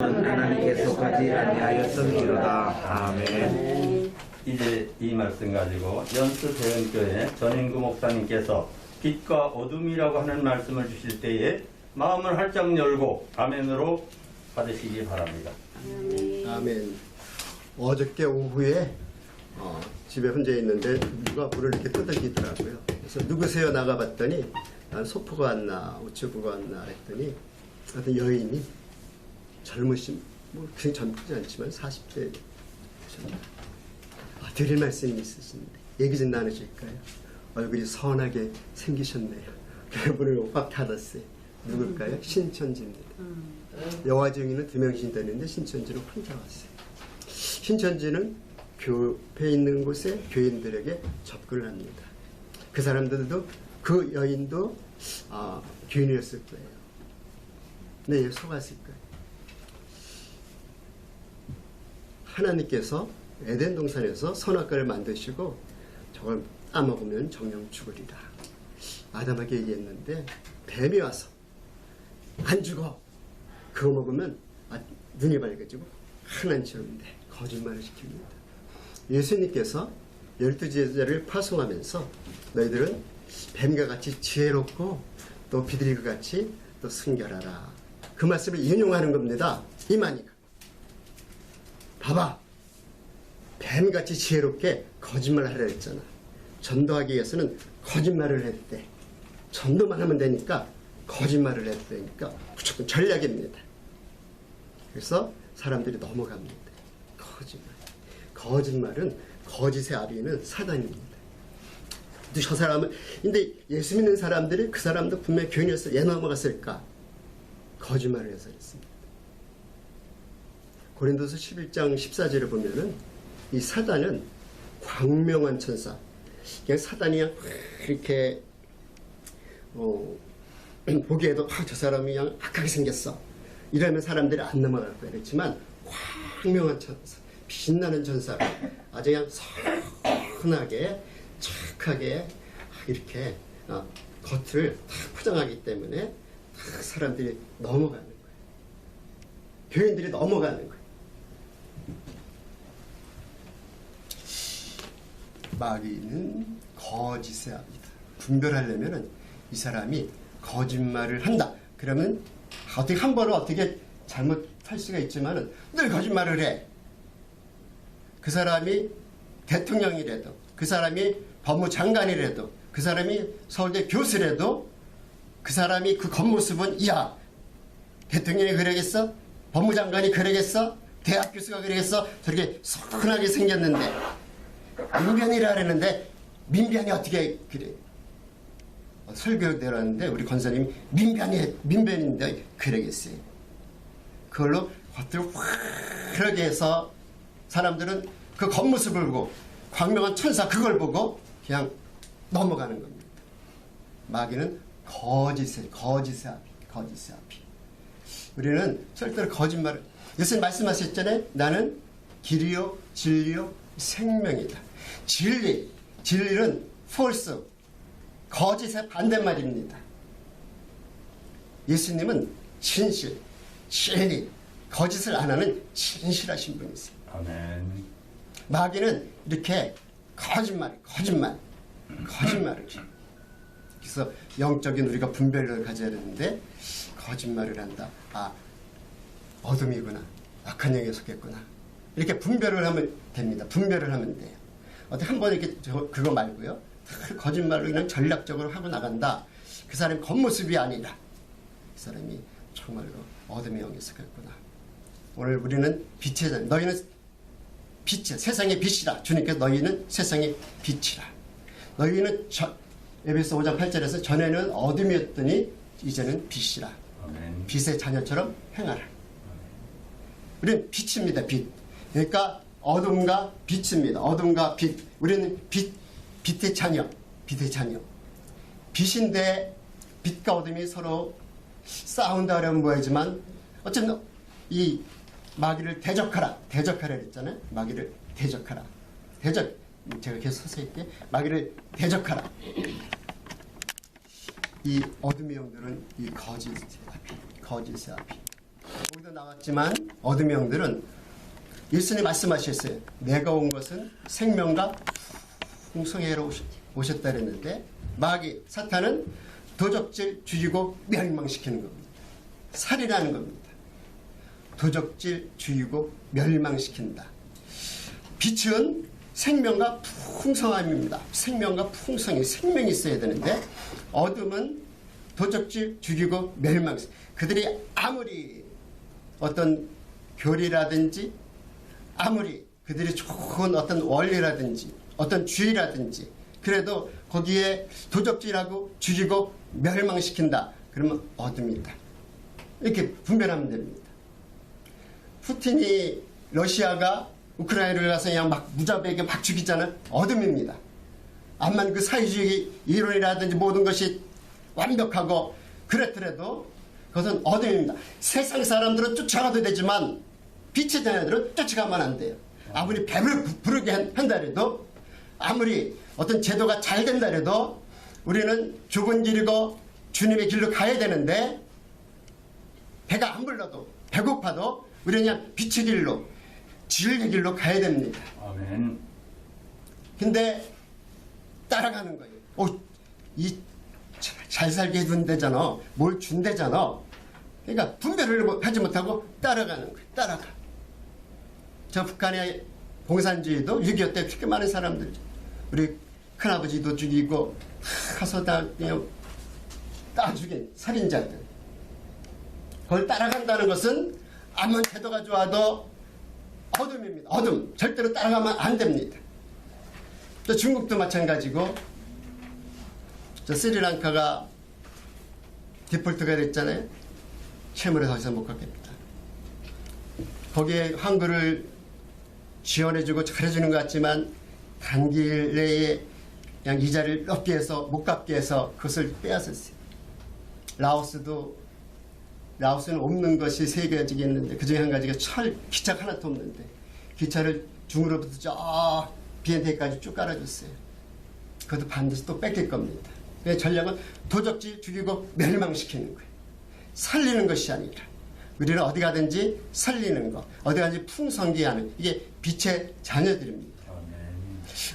이는 하나님께서까지 안내하였음이로다. 아멘. 이제 이 말씀 가지고 연수 대은교회 전인구 목사님께서 빛과 어둠이라고 하는 말씀을 주실 때에 마음을 활짝 열고 아멘으로 받으시기 바랍니다. 아멘. 어저께 오후에 집에 혼자 있는데 누가 문을 이렇게 두들기더라고요. 그래서 누구세요 나가봤더니 난 소포가 왔나 우체부가 왔나 했더니 어떤 여인이 젊으신 뭐 그냥 젊지 않지만 40대 되셨나 드릴 말씀이 있으신데 얘기 좀 나누실까요? 얼굴이 선하게 생기셨네요. 그래서 문을 확 닫았어요. 누굴까요? 신천지입니다. 여와 증인은 2명씩 되는데 신천지는 혼자 왔어요. 신천지는 교회 있는 곳에 교인들에게 접근을 합니다. 그 사람들도 그 여인도 교인이었을 거예요. 네, 속았을 거예요. 하나님께서 에덴 동산에서 선악과를 만드시고 저걸 따먹으면 정령 죽으리라. 아담에게 얘기했는데 뱀이 와서 안 죽어. 그거 먹으면 눈이 밝아지고 하나님처럼 돼. 거짓말을 시킵니다. 예수님께서 12제자를 파송하면서 너희들은 뱀과 같이 지혜롭고 또 비둘기와 같이 또 순결하라. 그 말씀을 인용하는 겁니다. 이만희가. 봐봐. 뱀같이 지혜롭게 거짓말을 하려 했잖아. 전도하기 위해서는 거짓말을 했대. 전도만 하면 되니까 거짓말을 했다니까 무조건 전략입니다. 그래서 사람들이 넘어갑니다. 거짓말은 거짓의 아비는 사단입니다. 저 사람은 근데 예수 믿는 사람들이 그 사람도 분명히 교인이었을 왜 넘어갔을까? 거짓말을 해서 그랬습니다. 고린도서 11장 14절을 보면은 이 사단은 광명한 천사. 그냥 사단이 그냥 이렇게 보기에도 저 사람이 그냥 악하게 생겼어. 이러면 사람들이 안 넘어갈 거야. 그렇지만 광명한 천사, 빛나는 천사를 아주 그냥 선하게 착하게 이렇게 겉을 딱 포장하기 때문에 딱 사람들이 넘어가는 거예요. 교인들이 넘어가는 거예요. 마귀는 거짓의 아비다. 분별하려면은 이 사람이 거짓말을 한다. 그러면 어떻게 한 번은 어떻게 잘못할 수가 있지만은 늘 거짓말을 해. 그 사람이 대통령이라도, 그 사람이 법무장관이라도, 그 사람이 서울대 교수라도 그 사람이 그 겉모습은 야 대통령이 그러겠어? 법무장관이 그러겠어? 대학 교수가 그러겠어? 저렇게 선하게 생겼는데 민변이라 그러는데 민변이 어떻게 그래? 설교대로 하는데 우리 권사님이 민변인데 그러겠어요. 그걸로 겉을 화려하게 해서 사람들은 그 겉모습을 보고 광명한 천사 그걸 보고 그냥 넘어가는 겁니다. 마귀는 거짓의 아비. 우리는 절대로 거짓말을 예수님 말씀하셨잖아요. 나는 길이요 진리요 생명이다. 진리는 false, 거짓의 반대말입니다. 예수님은 진실, 진리, 거짓을 안 하는 진실하신 분이세요. 아멘. 마귀는 이렇게 거짓말을 그래서 영적인 우리가 분별력을 가져야 되는데 거짓말을 한다. 어둠이구나. 악한 영에 속했구나. 이렇게 분별을 하면 됩니다. 분별을 하면 돼요. 어떻게 한 번에 이렇게 그거 말고요. 거짓말로 그냥 전략적으로 하고 나간다. 그 사람의 겉모습이 아니라 그 사람이 정말로 어둠의 영에 속했구나. 오늘 우리는 빛의 자녀. 너희는 빛이야. 세상의 빛이라. 주님께서 너희는 세상의 빛이라. 너희는 에베소 5장 8절에서 전에는 어둠이었더니 이제는 빛이라. 아멘. 빛의 자녀처럼 행하라. 우리는 빛입니다. 빛. 그러니까 어둠과 빛입니다. 어둠과 빛. 우리는 빛의 자녀. 빛인데 빛과 어둠이 서로 싸운다 하려면 뭐하지만 어쨌든 이 마귀를 대적하라 그랬잖아요. 마귀를 대적하라. 제가 계속 서서 할게. 마귀를 대적하라. 이 어둠의 영들은 이 거짓의 아비. 여기도 나왔지만 어둠의 영들은 예수님 말씀하셨어요. 내가 온 것은 생명과 풍성해로 오셨다 그랬는데 마귀 사탄은 도적질 죽이고 멸망시키는 겁니다. 살인하는 겁니다. 도적질 죽이고 멸망시킨다. 빛은 생명과 풍성함입니다. 생명과 풍성이 생명이 있어야 되는데 어둠은 도적질 죽이고 멸망. 그들이 아무리 어떤 교리라든지 아무리 그들이 좋은 어떤 원리라든지 어떤 주의라든지 그래도 거기에 도적질하고 죽이고 멸망시킨다. 그러면 어둠이다. 이렇게 분별하면 됩니다. 푸틴이 러시아가 우크라이나를 가서 그냥 막 무자비하게 막 죽이잖아요. 어둠입니다. 암만 그 사회주의 이론이라든지 모든 것이 완벽하고 그렇더라도 그것은 어둠입니다. 세상 사람들은 쫓아가도 되지만 빛의 자녀들은 쫓아가면 안 돼요. 아무리 배를 부르게 한다 해도 아무리 어떤 제도가 잘 된다 해도 우리는 좁은 길이고 주님의 길로 가야 되는데 배가 안 불러도 배고파도 우리는 그냥 빛의 길로 진리의 길로 가야 됩니다. 아멘. 근데 따라가는 거예요. 잘 살게 해준대잖아. 뭘 준대잖아. 그러니까 분별을 하지 못하고 따라가는 거예요. 따라가. 저 북한의 공산주의도 6.25 때 그렇게 많은 사람들, 우리 큰아버지도 죽이고 가서 다 그냥 따 죽인 살인자들. 그걸 따라간다는 것은 아무리 태도가 좋아도 어둠입니다. 어둠. 절대로 따라가면 안 됩니다. 또 중국도 마찬가지고 저 스리랑카가 디폴트가 됐잖아요. 채무를 더 이상 못 갚겠다. 거기에 한국을 지원해주고 잘해주는 것 같지만 단기 내에 그냥 이자를 높게 해서 못 갚게 해서 그것을 빼앗았어요. 라오스는 없는 것이 3가지가 있는데 그중에 한 가지가 기차가 하나도 없는데 기차를 중으로부터 저 비엔테까지 쭉 깔아줬어요. 그것도 반드시 또 뺏길 겁니다. 그 전략은 도적질 죽이고 멸망시키는 거예요. 살리는 것이 아니라 우리는 어디 가든지 살리는 것, 어디 가든지 풍성케 하는 이게 빛의 자녀들입니다.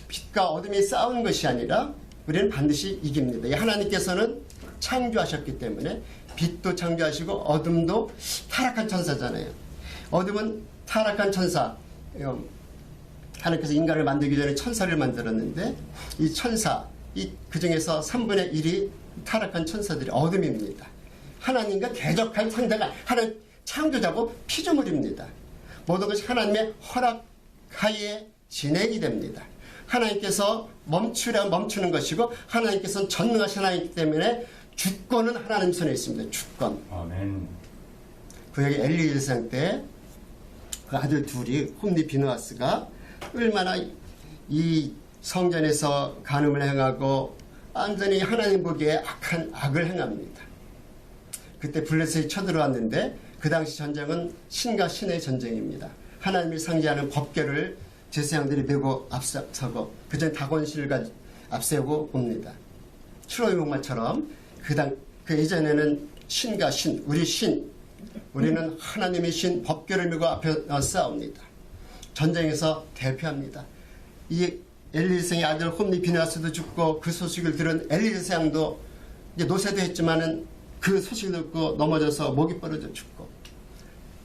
빛과 어둠이 싸우는 것이 아니라 우리는 반드시 이깁니다. 하나님께서는 창조하셨기 때문에 빛도 창조하시고 어둠도 타락한 천사잖아요. 어둠은 타락한 천사. 하나님께서 인간을 만들기 전에 천사를 만들었는데 이 천사, 그 중에서 3분의 1이 타락한 천사들이 어둠입니다. 하나님과 대적할 상대가 하나님 창조자고 피조물입니다. 모든 것이 하나님의 허락하에 진행이 됩니다. 하나님께서 멈추려 멈추는 것이고 하나님께서는 전능하신 하나님이기 때문에 주권은 하나님 손에 있습니다. 주권. 아멘. 구약의 엘리 일상 때 그 아들 둘이 홈리 비누아스가 얼마나 이 성전에서 간음을 행하고 완전히 하나님 보기에 악한 악을 행합니다. 그때 블레셋이 쳐들어왔는데 그 당시 전쟁은 신과 신의 전쟁입니다. 하나님을 상징하는 법궤를 제사장들이 메고 앞서고 그전 다곤신을 앞세우고 옵니다. 추로의 목마처럼 그 이전에는 신과 신, 우리는 하나님의 신 법궤를 메고 앞에 싸웁니다. 전쟁에서 대표합니다. 이 엘리세의 아들 홈리 비나스도 죽고 그 소식을 들은 엘리세양도 이제 노쇠도 했지만은 그 소식을 듣고 넘어져서 목이 부러져 죽고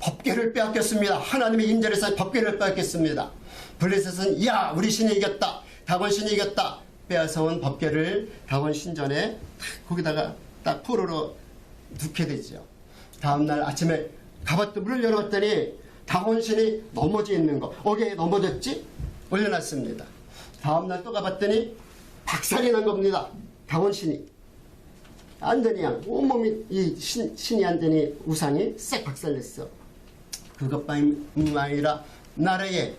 법궤를 빼앗겼습니다. 하나님의 인절에서 법궤를 빼앗겼습니다. 블레셋은 야 우리 신이 이겼다. 다곤 신이 이겼다. 빼앗아온 법궤를 다곤 신전에 거기다가 딱 포로로 두게 되죠. 다음날 아침에 가봤더니 문을 열어봤더니 다곤 신이 넘어져 있는 거. 어디에 넘어졌지? 올려놨습니다. 다음날 또 가봤더니 박살이 난 겁니다. 다곤 신이. 완전히 온몸이 이 신이 완전히 우상이 싹 박살냈어. 그것뿐만 아니라 나라에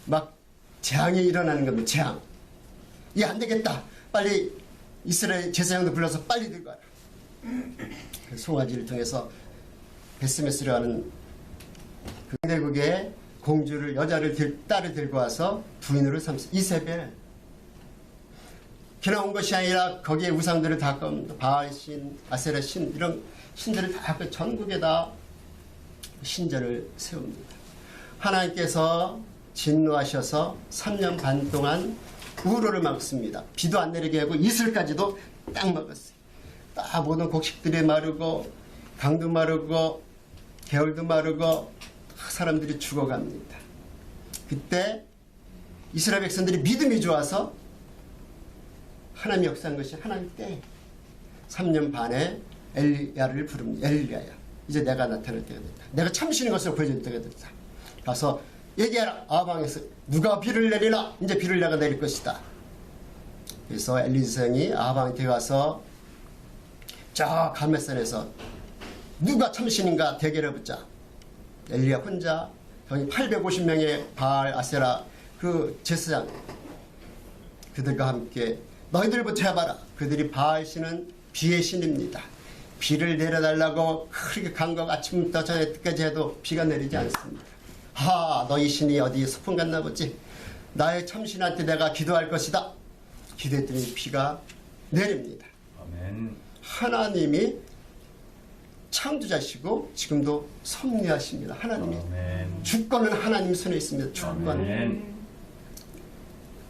막 재앙이 일어나는 겁니다. 재앙. 이 안 되겠다. 빨리 이스라엘 제사장도 불러서 빨리 들고 와라. 송아지를 통해서 베스메스라는 그 대국의 공주를 딸을 들고 와서 부인으로 삼았어. 이세벨. 그냥 온 것이 아니라 거기에 우상들을 다 바알 신, 아세라 신 이런 신들을 다 전국에다 신전을 세웁니다. 하나님께서 진노하셔서 3년 반 동안 우로를 막습니다. 비도 안 내리게 하고 이슬까지도 딱 막았어요. 딱 모든 곡식들이 마르고 강도 마르고 개울도 마르고 사람들이 죽어갑니다. 그때 이스라엘 백성들이 믿음이 좋아서 하나님이 역사한 것이 하나님 때 3년 반에 엘리야를 부릅니다. 엘리야야, 이제 내가 나타날 때가 됐다. 내가 참신인 것을 보여줄 때가 됐다. 가서 얘기하라. 아방에서 누가 비를 내리나? 이제 비를 내가 내릴 것이다. 그래서 엘리사장이 아방한테 가서 저 갈멜산에서 누가 참신인가 대결해보자. 엘리야 혼자 거기 850명의 바알 아세라 그 제사장 그들과 함께 너희들부터 해봐라. 그들이 바알 신은 비의 신입니다. 비를 내려달라고 그렇게 간곡 아침부터 저녁까지 해도 비가 내리지 않습니다. 너희 신이 어디 소풍 갔나 보지. 나의 참신한테 내가 기도할 것이다. 기도했더니 비가 내립니다. 아멘. 하나님이 창조자시고 지금도 섭리하십니다. 하나님이 아멘. 주권은 하나님 손에 있습니다. 주권. 아멘.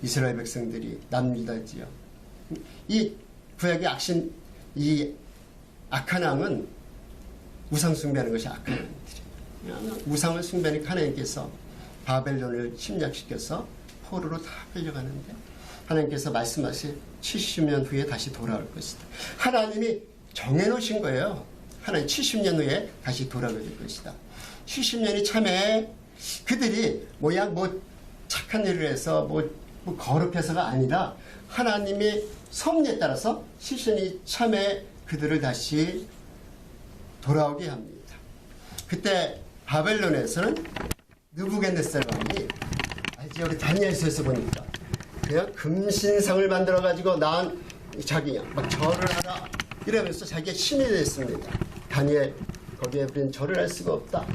이스라엘 백성들이 남유다지요. 이 구약의 악신, 이 악한 왕은 우상 숭배하는 것이 악한 왕들이에요. 우상을 숭배하니까 하나님께서 바벨론을 침략시켜서 포로로 다 끌려가는데 하나님께서 말씀하신 70년 후에 다시 돌아올 것이다. 하나님이 정해놓으신 거예요. 하나님 70년 후에 다시 돌아올 것이다. 70년이 참에 그들이 뭐 착한 일을 해서 뭐 거룩해서가 아니라 하나님의 섭리에 따라서 70년이 참에 그들을 다시 돌아오게 합니다. 그때 바벨론에서는 느부갓네살 왕이 이제 우리 다니엘서에서 보니까 그냥 금신상을 만들어 가지고 난 자기야 막 절을 하라 이러면서 자기가 신이 됐습니다. 다니엘 거기에 우리는 절을 할 수가 없다.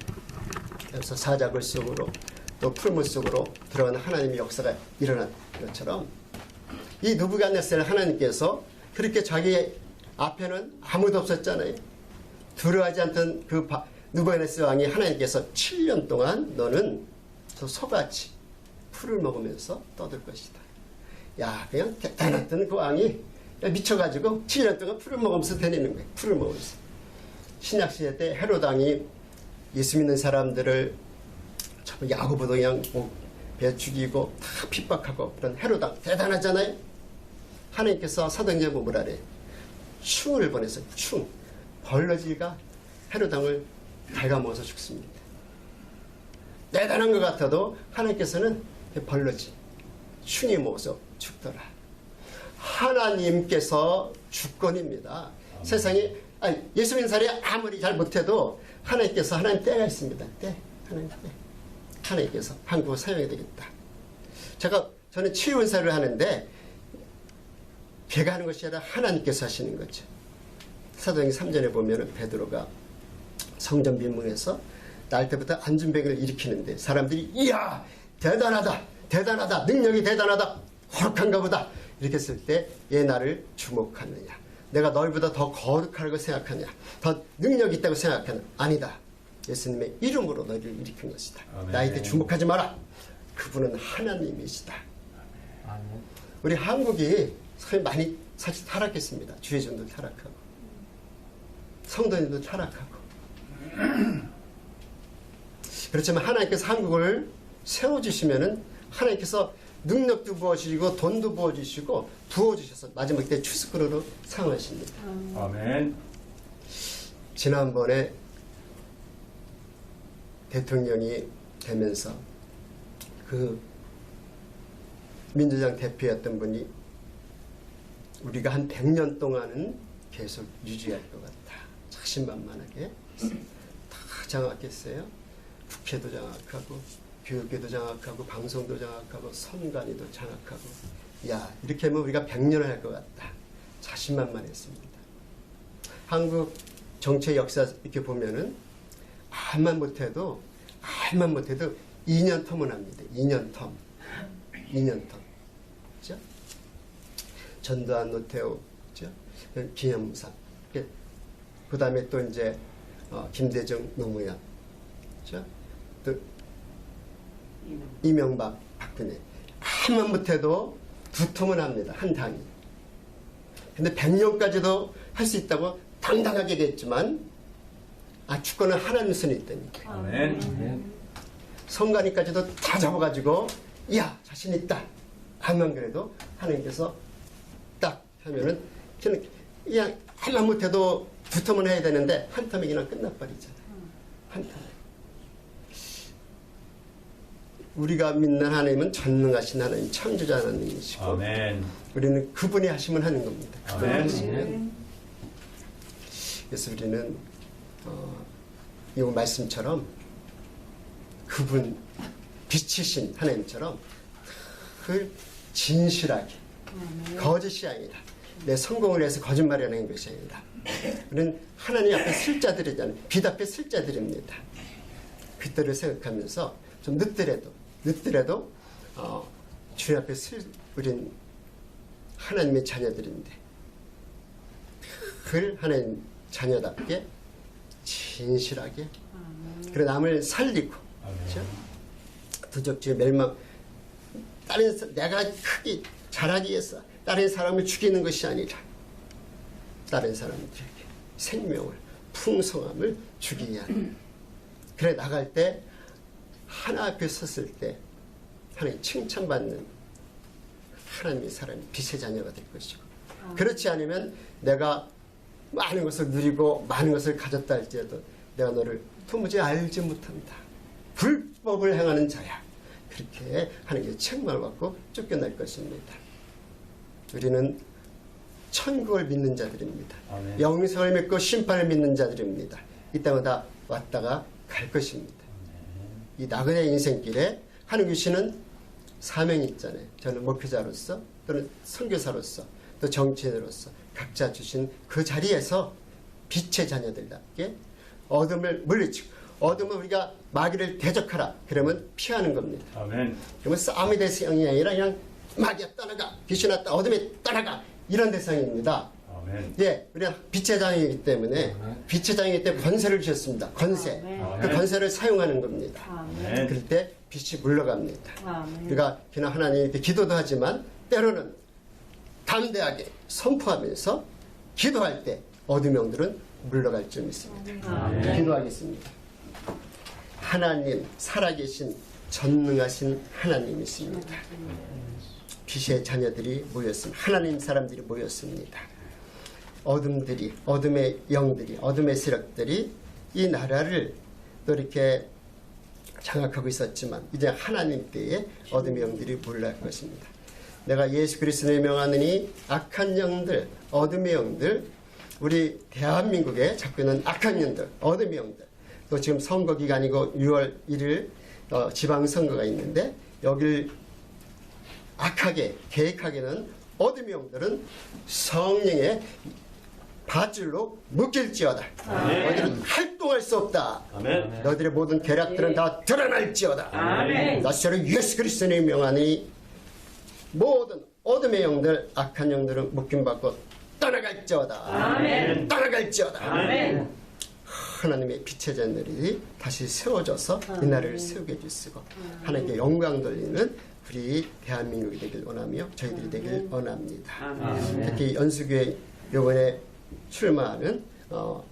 그래서 사자굴 속으로 또 풀물 속으로 들어가는 하나님의 역사가 일어난 것처럼 이 느부갓네살 하나님께서 그렇게 자기 앞에는 아무도 없었잖아요. 두려워하지 않던 그 느부갓네살 왕이 하나님께서 7년 동안 너는 저 소같이 풀을 먹으면서 떠들 것이다. 야, 그냥 대단했던 그 왕이 미쳐가지고 7년 동안 풀을 먹으면서 다니는 거예요. 풀을 먹으면서. 신약시대 때 헤롯 왕이 예수 믿는 사람들을 야고보도 그냥 배 죽이고 다 핍박하고 그런 헤롯 왕 대단하잖아요. 하나님께서 사도행전에 보면 뭐라 그래요? 충을 보내서 충. 벌러지가 헤롯 왕을 갉아먹어서 죽습니다. 대단한 것 같아도 하나님께서는 벌러지 충이 먹어서 죽더라. 하나님께서 주권입니다. 세상에 예수 믿는 사람이 아무리 잘 못해도 하나님께서 하나님 때가 있습니다. 때. 하나님 때. 하나님께서 한국어 사용해야 되겠다. 저는 치유은사를 하는데 제가 하는 것이 아니라 하나님께서 하시는 거죠. 사도행전 3전에 보면은 베드로가 성전 빈문에서 날 때부터 안진병을 일으키는데 사람들이 이야 대단하다 대단하다 능력이 대단하다 거룩한가 보다 이렇게 했을 때 얘 나를 주목하느냐 내가 너희보다 더 거룩하다고 생각하냐 더 능력이 있다고 생각하냐 아니다 예수님의 이름으로 너희를 일으킨 것이다. 아멘. 나한테 주목하지 마라. 그분은 하나님이시다. 아멘. 우리 한국이 많이 사실 타락했습니다. 주의종도 타락하고 성도님도 타락하고 그렇지만 하나님께서 한국을 세워주시면은 하나님께서 능력도 부어주시고 돈도 부어주시고 부어주셔서 마지막 때 추수꾼으로 상하십니다. 아멘. 지난번에 대통령이 되면서 그 민주당 대표였던 분이 우리가 한 100년 동안은 계속 유지할 것 같다. 자신만만하게 다 장악했어요. 국회도 장악하고 교육계도 장악하고 방송도 장악하고 선관위도 장악하고 야 이렇게 하면 우리가 100년을 할 것 같다. 자신만만했습니다. 한국 정치 역사 이렇게 보면은 암만 못해도 2년 텀은 합니다. 2년 텀. 그죠? 전두환, 노태우, 그죠? 기념사. 그 다음에 또 이제 김대중, 노무현. 그죠? 또 이명박, 박근혜 한만 못해도 두통은 합니다. 한 당이. 근데 100년까지도 할 수 있다고 당당하게 얘기했지만 주권은 하나님 손에 있다니까. 아멘. 선관위까지도 다 잡아가지고 야 자신 있다 하면 그래도 하나님께서 딱 하면은 저는 그냥 한만 못해도 두 텀은 해야 되는데 한 텀이 그냥 끝나버리잖아요. 한 텀. 우리가 믿는 하나님은 전능하신 하나님, 창조자 하나님이시고 아멘. 우리는 그분이 하시면 하는 겁니다. 그분이 아멘. 하시면. 그래서 우리는 이 말씀처럼 그분 빛이신 하나님처럼 그 진실하게 거짓이 아니다. 내 성공을 위해서 거짓말을 하는 것이 아니다. 우리는 하나님 앞에 쓸 자들이잖아요. 빛 앞에 쓸 자들입니다. 그때를 생각하면서 좀 늦더라도 주님 앞에 우린 하나님의 자녀들인데 그걸 하나님 자녀답게 진실하게 그리고 남을 살리고 그렇죠? 도적지의 멸망 내가 크게 잘하기 위해서 다른 사람을 죽이는 것이 아니라 다른 사람들에게 생명을 풍성함을 주기 위한 그래 나갈 때 하나 앞에 섰을 때 하나님 칭찬받는 하나님의 사람이 빛의 자녀가 될 것이고 그렇지 않으면 내가 많은 것을 누리고 많은 것을 가졌다 할지라도 내가 너를 도무지 알지 못한다. 불법을 행하는 자야. 그렇게 하나님의 책망을 받고 쫓겨날 것입니다. 우리는 천국을 믿는 자들입니다. 아멘. 영생을 믿고 심판을 믿는 자들입니다. 이 땅마다 왔다가 갈 것입니다. 이 나그네 인생길에 하나님 주시는 사명이 있잖아요. 저는 목회자로서 또는 선교사로서 또 정치인으로서 각자 주신 그 자리에서 빛의 자녀들답게 어둠을 물리치고 어둠을 우리가 마귀를 대적하라. 그러면 피하는 겁니다. 아멘. 그러면 싸움의 대상이 아니라 그냥 마귀야 떠나가 귀신아 어둠에 떠나가 이런 대상입니다. 아멘. 예, 우리가 빛의 장이기 때문에 빛의 장이기 때문에 권세를 주셨습니다. 권세. 그 권세를 사용하는 겁니다. 아멘. 그럴 때 빛이 물러갑니다. 아멘. 우리가 그냥 하나님께 기도도 하지만 때로는 담대하게 선포하면서 기도할 때 어둠의 영들은 물러갈 줄 믿습니다. 기도하겠습니다. 하나님 살아계신 전능하신 하나님이십니다. 빛의 자녀들이 모였습니다. 하나님 사람들이 모였습니다. 어둠의 영들이 어둠의 세력들이 이 나라를 또 이렇게 장악하고 있었지만 이제 하나님 때에 어둠의 영들이 몰라할 것입니다. 내가 예수 그리스도의 명하느니 악한 영들 어둠의 영들 우리 대한민국에 자꾸 있는 악한 영들 어둠의 영들 또 지금 선거 기간이고 6월 1일 지방선거가 있는데 여길 악하게 계획하게는 어둠의 영들은 성령의 밧줄로 묶일지어다. 너희들은 활동할 수 없다. 아멘. 너희들의 모든 계략들은 다 드러날지어다. 아멘. 나처럼 예수 그리스도의 명하니 모든 어둠의 영들 악한 영들은 묶임받고 떠나갈지어다. 아멘. 떠나갈지어다. 아멘. 하나님의 빛의 자녀들이 다시 세워져서 이 나라를 세우게 해주시고 하나님께 영광 돌리는 우리 대한민국이 되길 원하며 저희들이 되길 원합니다. 특히 연수교회 이번에 출마하는 또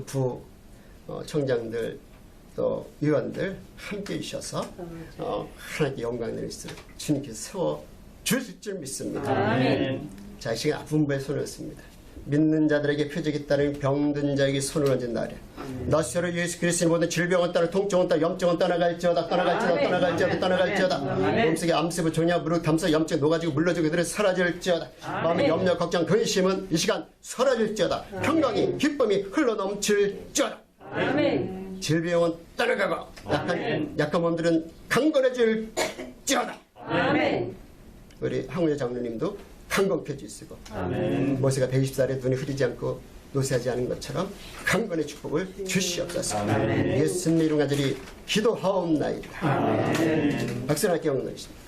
부 청장들 또 의원들 함께 해주셔서 하나님께 영광 돌리시고 주님께서 세워 주실 줄 믿습니다. 아멘. 자, 이 시간 분부에 손을 얹습니다. 믿는 자들에게 표적이 따른 병든 자에게 손을 얹은다 하랴. 너스로 예수 그리스도의 모든 질병은 떠나 통증은 떠나 염증은 떠나갈지어다. 떠나갈지어다. 몸속에 암세부 종양 무릎 담서 염증 녹아지고 물러지고 그들은 사라질지어다. 마음의 염려 걱정 근심은 이 시간 사라질지어다. 평강이 기쁨이 흘러넘칠지어다. 아멘. 질병은 떠나가고 약한 몸들은 강건해질지어다. 아멘. 우리 항우의 장로님도 강건케 주시고 아멘. 모세가 120살에 눈이 흐리지 않고 노쇠하지 않은 것처럼 강건의 축복을 주시옵소서. 예수님 이름 가지리 기도하옵나이다. 박수를 함께 영광하겠습니다.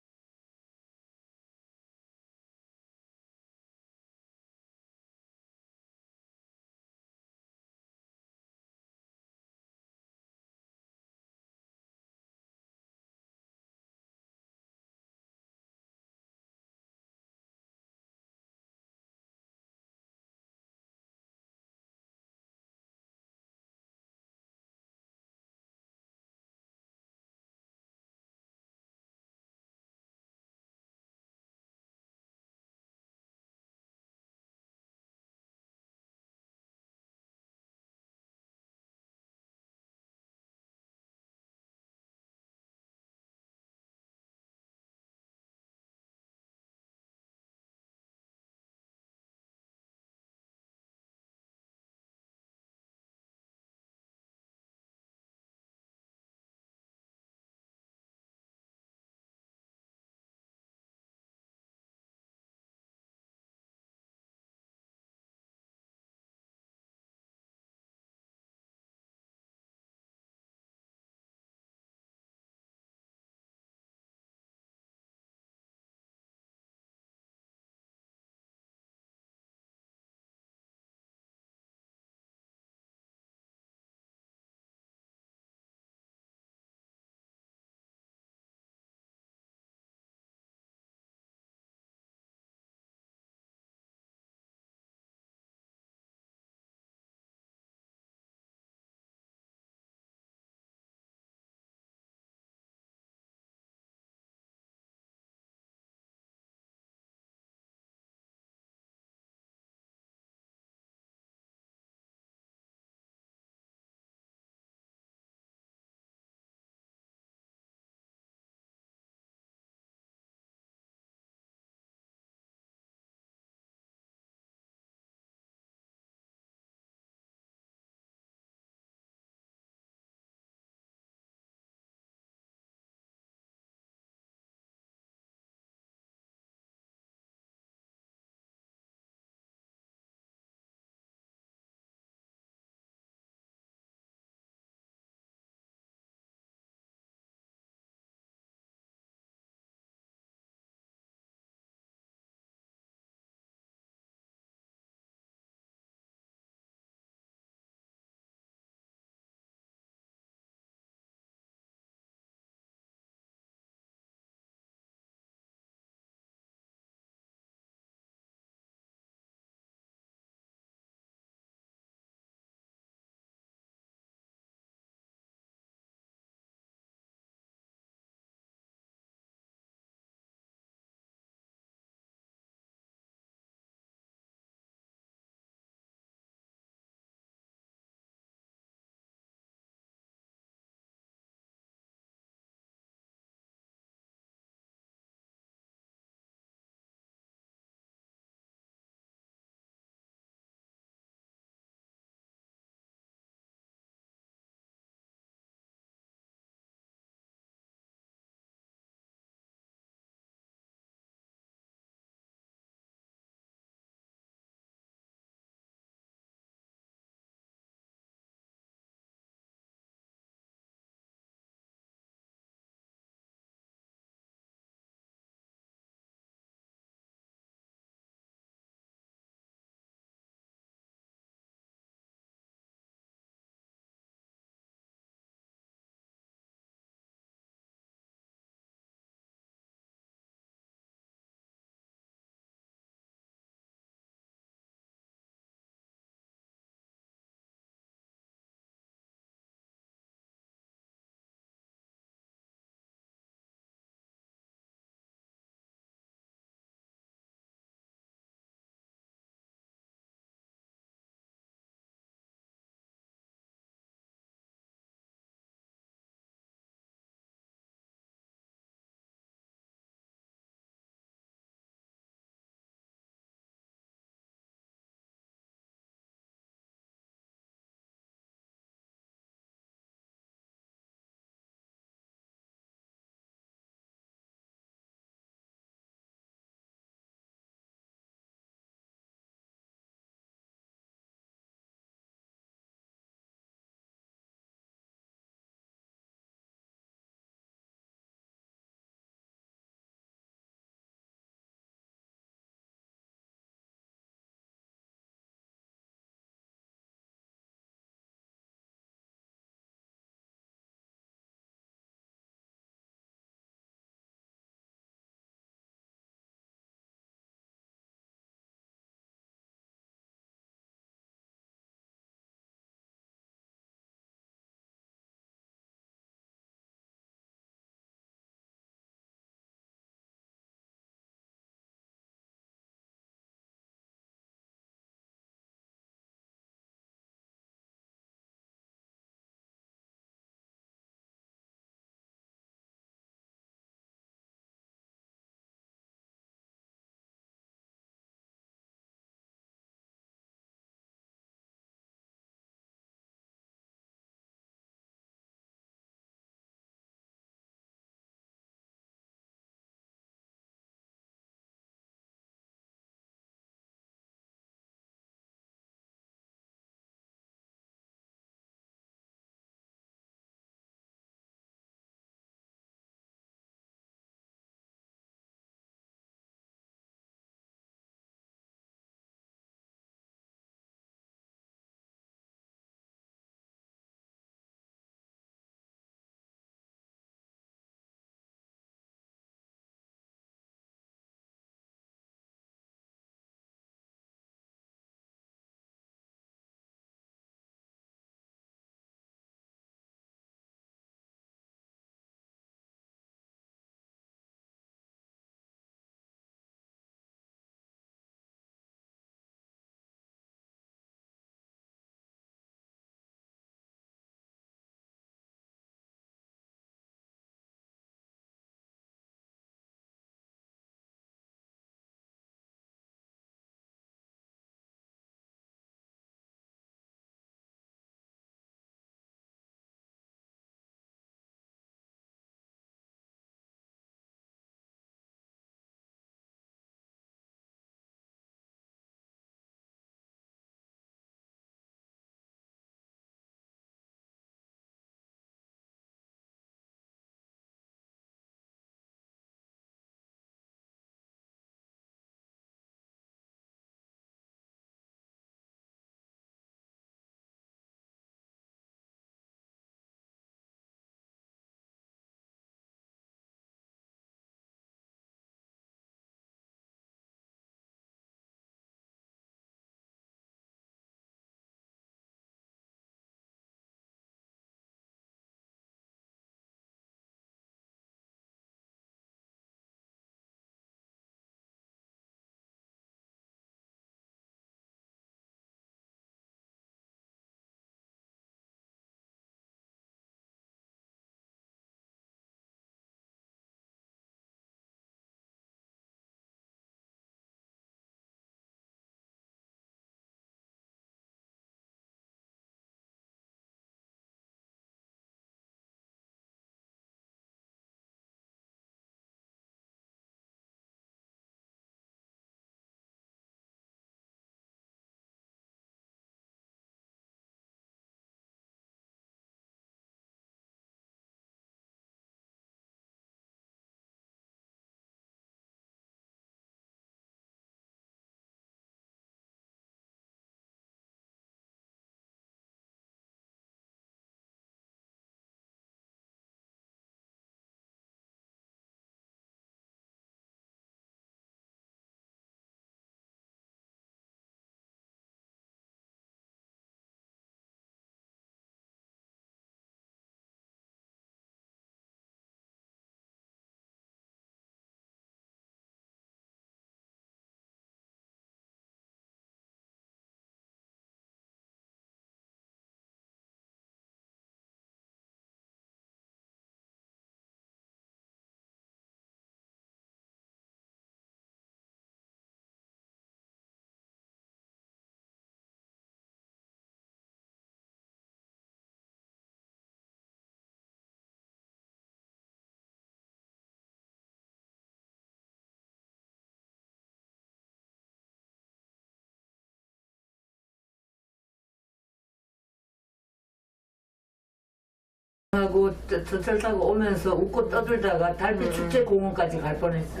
하고 전철 타고 오면서 웃고 떠들다가 달빛 축제 공원까지 갈 뻔했어.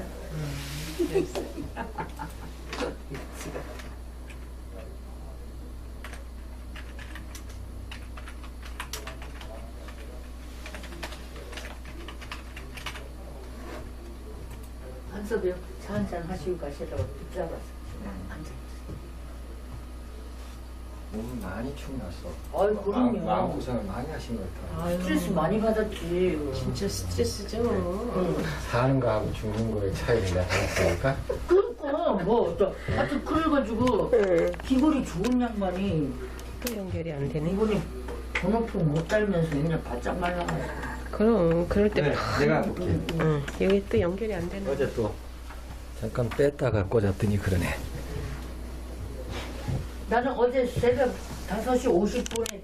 한섭이 차 한잔 하시고 가시라고 붙잡았어. 앉아. 몸 많이 축났어. 아이, 그럼요. 마음고생을 많이 하신 것 같아요. 스트레스 많이 받았지. 진짜 스트레스죠. 사는 거하고 죽는 거의 차이를 내가 알았으니까. 그러니까 뭐 하여튼 그래가지고 기분이 좋은 양반이 또 연결이 안 되네. 이분이 번호표 못 달면서 그냥 바짝 말라가지고. 그럼 그럴 때 내가 볼게. 응, 여기 또 연결이 안 되네. 어제 또 잠깐 뺐다가 꽂았더니 그러네. 나는 어제 새벽 5시 50분에